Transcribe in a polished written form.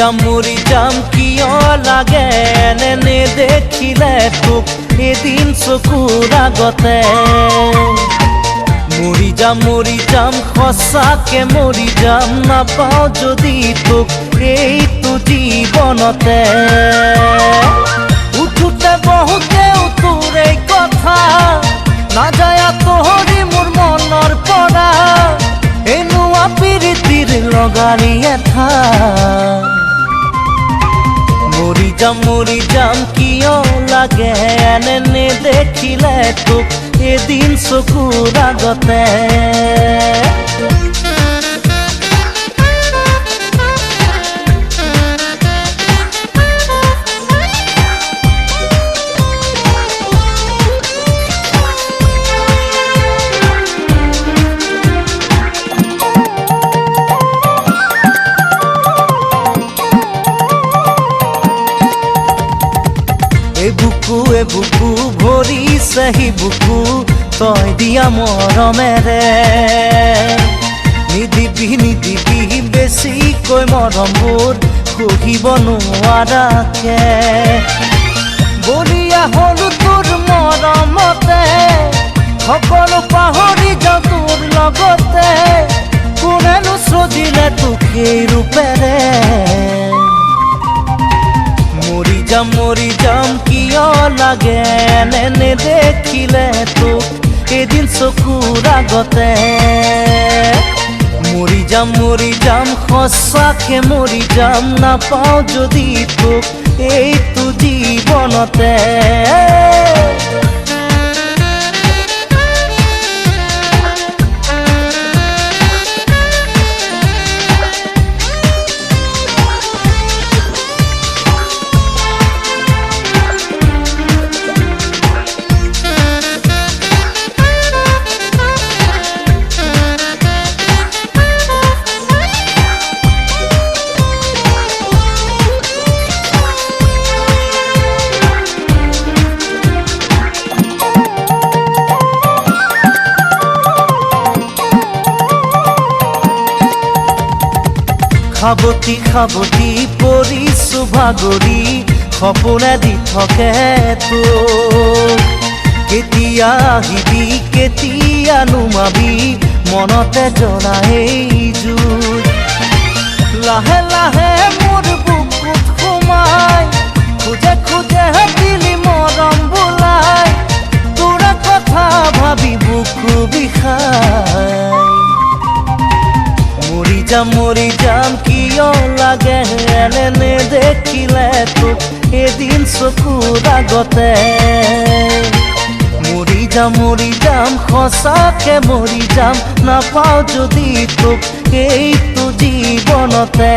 মৰি যাম কিয় লাগে এনে দেখিলে তোক এদিন চকুৰ আগতে মৰি যাম সঁচাকে মৰি যাম নাপাওঁ যদি তোক এইটো জীৱনতে উঠোতে বহুতে তোৰে কথা নাযায় তোহৰি মোৰ মনৰ পৰা এনেকুৱা প্ৰীতিৰ লগাৰী এঠা মৰি যাম কিয় লাগে এনে দেখিলে তোক এদিন চকুৰ আগতে বুকু ভৰিছে হি বুকু তই দিয়া মৰমেৰে নিদিবি বেছিকৈ মৰমবোৰ সহিব নোৱাৰাকে বলিয়া হলো তোৰ মৰমতে সকলো পাহৰি যাওঁ তোৰ লগতে কোনেনো সজিলে তোক সেই ৰূপেৰে মৰি যাম কিয় লাগে এনে দেখিলে তোক এদিন চকুৰ আগতে মৰি যাম সঁচাকে মৰি যাম নাপাওঁ যদি তোক এইটো জীৱনতে খাবতি পৰিছো ভাগৰি সপোনে দি থাকে তোক কেতিয়া আহিবি কেতিয়া নুমাবি মনতে জ্বলা এই জুই লাহে লাহে মোৰ বুকুত সোমাই খোজে দিলি মৰম বোলাই তোৰ কথা ভাবি বুকু বিষাই মৰি যাম কিয় লাগে এনে দেখিলে তোক এদিন চকুৰ আগতে মৰি যাম সঁচাকে মৰি যাম নাপাওঁ যদি তোক এইটো জীৱনতে